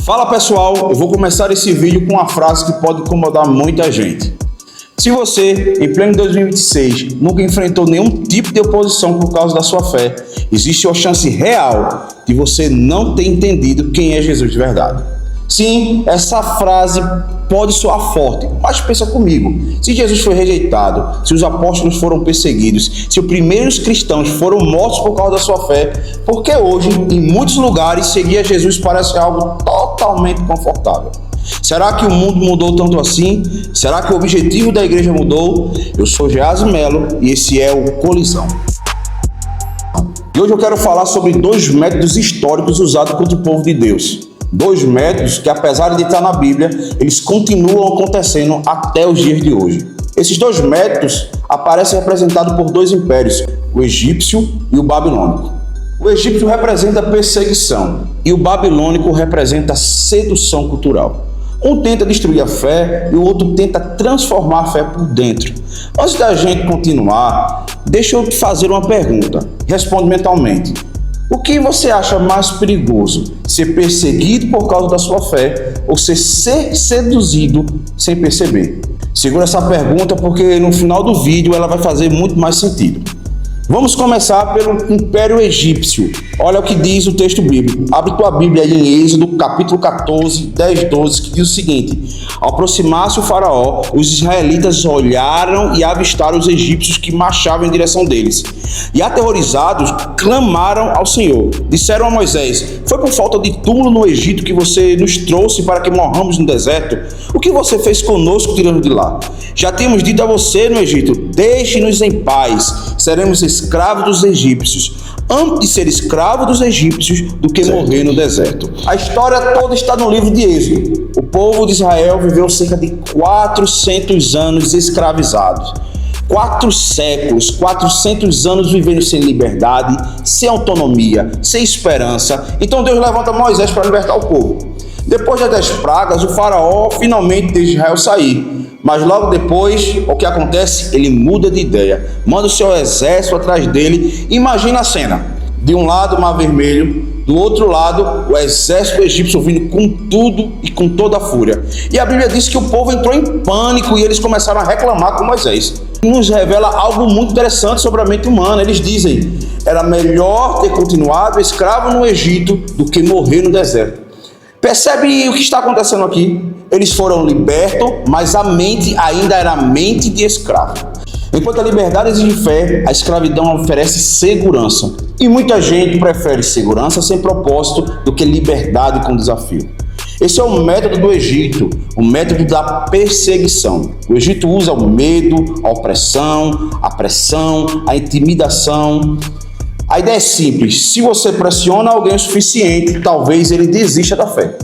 Fala pessoal, eu vou começar esse vídeo com uma frase que pode incomodar muita gente. Se você, em pleno 2026, nunca enfrentou nenhum tipo de oposição por causa da sua fé, existe uma chance real de você não ter entendido quem é Jesus de verdade. Sim, essa frase pode soar forte, mas pensa comigo. Se Jesus foi rejeitado, se os apóstolos foram perseguidos, se os primeiros cristãos foram mortos por causa da sua fé, por que hoje, em muitos lugares, seguir a Jesus parece algo totalmente confortável? Será que o mundo mudou tanto assim? Será que o objetivo da igreja mudou? Eu sou Geazi Melo e esse é o Colisão. E hoje eu quero falar sobre dois métodos históricos usados contra o povo de Deus. Dois métodos que, apesar de estar na Bíblia, eles continuam acontecendo até os dias de hoje. Esses dois métodos aparecem representados por dois impérios, o egípcio e o babilônico. O egípcio representa perseguição e o babilônico representa sedução cultural. Um tenta destruir a fé e o outro tenta transformar a fé por dentro. Antes da gente continuar, deixa eu te fazer uma pergunta. Responde mentalmente. O que você acha mais perigoso? Ser perseguido por causa da sua fé ou ser seduzido sem perceber? Segura essa pergunta porque no final do vídeo ela vai fazer muito mais sentido. Vamos começar pelo Império Egípcio. Olha o que diz o texto bíblico. Abre tua Bíblia aí em Êxodo, capítulo 14, 10, 12, que diz o seguinte: ao aproximar-se o faraó, os israelitas olharam e avistaram os egípcios que marchavam em direção deles. E aterrorizados, clamaram ao Senhor. Disseram a Moisés: foi por falta de túmulo no Egito que você nos trouxe para que morramos no deserto? O que você fez conosco tirando de lá? Já temos dito a você no Egito: deixe-nos em paz, seremos escravos dos egípcios, antes de ser escravo dos egípcios do que morrer no deserto. A história toda está no livro de Êxodo. O povo de Israel viveu cerca de 400 anos escravizados. 4 séculos, 400 anos vivendo sem liberdade, sem autonomia, sem esperança. Então Deus levanta Moisés para libertar o povo. Depois das 10 pragas, o faraó finalmente deixa Israel sair. Mas logo depois, o que acontece? Ele muda de ideia, manda o seu exército atrás dele. Imagina a cena: de um lado o mar vermelho, do outro lado o exército egípcio vindo com tudo e com toda a fúria. E a Bíblia diz que o povo entrou em pânico e eles começaram a reclamar com Moisés. Nos revela algo muito interessante sobre a mente humana. Eles dizem: era melhor ter continuado escravo no Egito do que morrer no deserto. Percebe o que está acontecendo aqui? Eles foram libertos, mas a mente ainda era a mente de escravo. Enquanto a liberdade exige fé, a escravidão oferece segurança. E muita gente prefere segurança sem propósito do que liberdade com desafio. Esse é o método do Egito, o método da perseguição. O Egito usa o medo, a opressão, a pressão, a intimidação. A ideia é simples: se você pressiona alguém o suficiente, talvez ele desista da fé.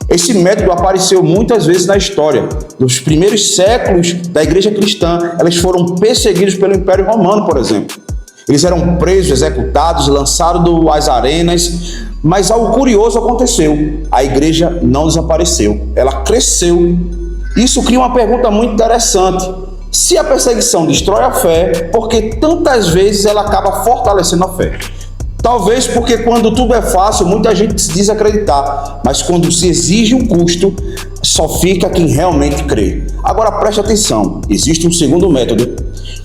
Esse método apareceu muitas vezes na história. Nos primeiros séculos da igreja cristã, eles foram perseguidos pelo Império Romano, por exemplo. Eles eram presos, executados, lançados das arenas. Mas algo curioso aconteceu: a igreja não desapareceu, ela cresceu. Isso cria uma pergunta muito interessante. Se a perseguição destrói a fé, por que tantas vezes ela acaba fortalecendo a fé? Talvez porque quando tudo é fácil, muita gente se diz acreditar, mas quando se exige um custo, só fica quem realmente crê. Agora preste atenção: existe um segundo método,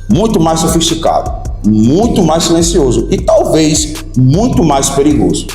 muito mais sofisticado, muito mais silencioso e talvez muito mais perigoso.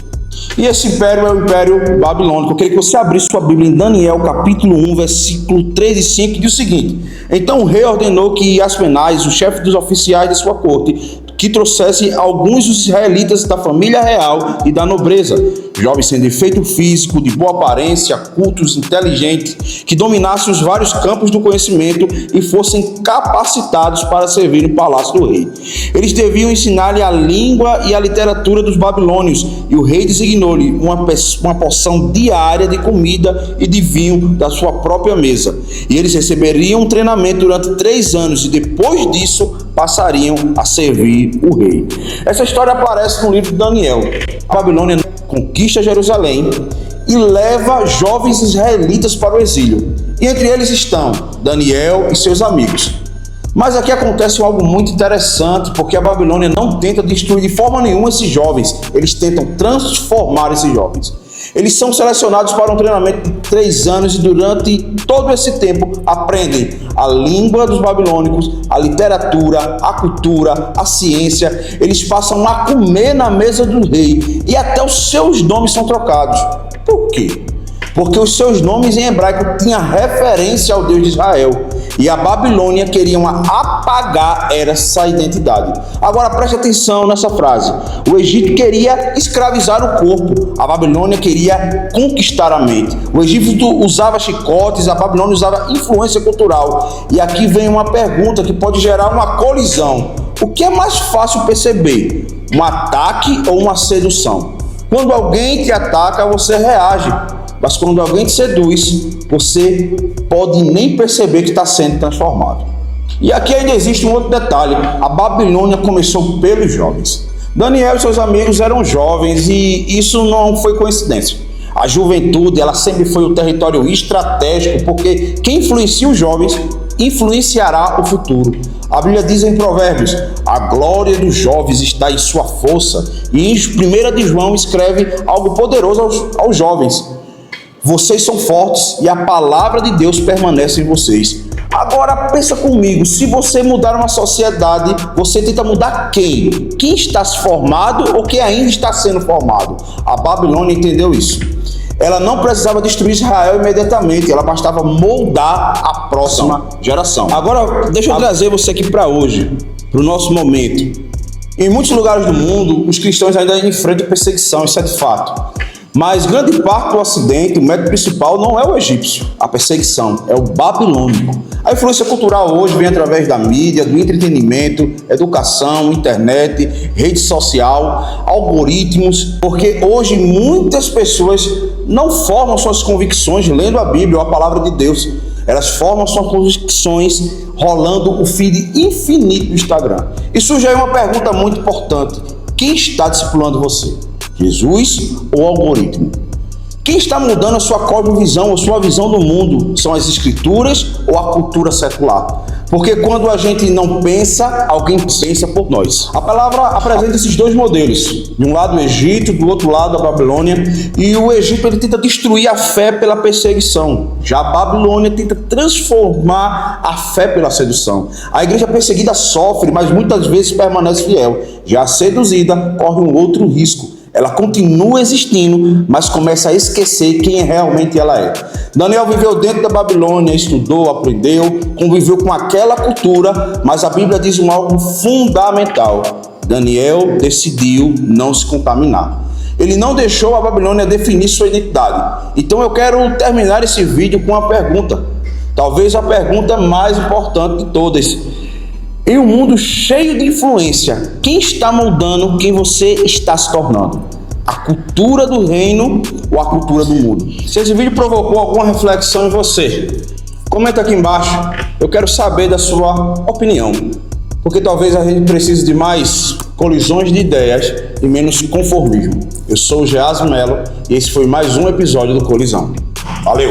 E esse império é o Império Babilônico. Eu queria que você abrisse sua Bíblia em Daniel, capítulo 1, versículo 3 e 5, que diz o seguinte: então o rei ordenou que Aspenaz, o chefe dos oficiais de sua corte, que trouxesse alguns dos israelitas da família real e da nobreza, jovens sem defeito físico, de boa aparência, cultos, inteligentes, que dominassem os vários campos do conhecimento e fossem capacitados para servir no palácio do rei. Eles deviam ensinar-lhe a língua e a literatura dos babilônios, e o rei designou-lhe uma porção diária de comida e de vinho da sua própria mesa. E eles receberiam um treinamento durante 3 anos, e depois disso passariam a servir o rei. Essa história aparece no livro de Daniel. A Babilônia conquista Jerusalém e leva jovens israelitas para o exílio. E entre eles estão Daniel e seus amigos. Mas aqui acontece algo muito interessante, porque a Babilônia não tenta destruir de forma nenhuma esses jovens. Eles tentam transformar esses jovens. Eles são selecionados para um treinamento de 3 anos e durante todo esse tempo aprendem a língua dos babilônicos, a literatura, a cultura, a ciência. Eles passam a comer na mesa do rei e até os seus nomes são trocados. Por quê? Porque os seus nomes em hebraico tinham referência ao Deus de Israel e a Babilônia queriam apagar essa identidade. Agora preste atenção nessa frase. O Egito queria escravizar o corpo, a Babilônia queria conquistar a mente. O Egito usava chicotes, a Babilônia usava influência cultural. E aqui vem uma pergunta que pode gerar uma colisão. O que é mais fácil perceber? Um ataque ou uma sedução? Quando alguém te ataca, você reage. Mas quando alguém te seduz, você pode nem perceber que está sendo transformado. E aqui ainda existe um outro detalhe. A Babilônia começou pelos jovens. Daniel e seus amigos eram jovens e isso não foi coincidência. A juventude, ela sempre foi um território estratégico, porque quem influencia os jovens influenciará o futuro. A Bíblia diz em Provérbios: a glória dos jovens está em sua força. E em 1 de João escreve algo poderoso aos jovens. Vocês são fortes e a palavra de Deus permanece em vocês. Agora pensa comigo, se você mudar uma sociedade, você tenta mudar quem? Quem está se formado ou quem ainda está sendo formado? A Babilônia entendeu isso. Ela não precisava destruir Israel imediatamente, ela bastava moldar a próxima geração. Agora deixa eu trazer você aqui para hoje, para o nosso momento. Em muitos lugares do mundo, os cristãos ainda enfrentam perseguição, isso é de fato. Mas grande parte do Ocidente, o método principal não é o egípcio, a perseguição, é o babilônico. A influência cultural hoje vem através da mídia, do entretenimento, educação, internet, rede social, algoritmos, porque hoje muitas pessoas não formam suas convicções lendo a Bíblia ou a palavra de Deus. Elas formam suas convicções rolando o feed infinito do Instagram. E surge aí uma pergunta muito importante: quem está discipulando você? Jesus ou algoritmo? Quem está mudando a sua cosmovisão ou sua visão do mundo? São as escrituras ou a cultura secular? Porque quando a gente não pensa, alguém pensa por nós. A palavra apresenta esses dois modelos. De um lado o Egito, do outro lado a Babilônia. E o Egito ele tenta destruir a fé pela perseguição. Já a Babilônia tenta transformar a fé pela sedução. A igreja perseguida sofre, mas muitas vezes permanece fiel. Já a seduzida corre um outro risco. Ela continua existindo, mas começa a esquecer quem realmente ela é. Daniel viveu dentro da Babilônia, estudou, aprendeu, conviveu com aquela cultura, mas a Bíblia diz algo fundamental. Daniel decidiu não se contaminar. Ele não deixou a Babilônia definir sua identidade. Então eu quero terminar esse vídeo com uma pergunta. Talvez a pergunta mais importante de todas. Em um mundo cheio de influência, quem está moldando quem você está se tornando? A cultura do reino ou a cultura do mundo? Se esse vídeo provocou alguma reflexão em você, comenta aqui embaixo. Eu quero saber da sua opinião, porque talvez a gente precise de mais colisões de ideias e menos conformismo. Eu sou o Geazi Melo e esse foi mais um episódio do Colisão. Valeu!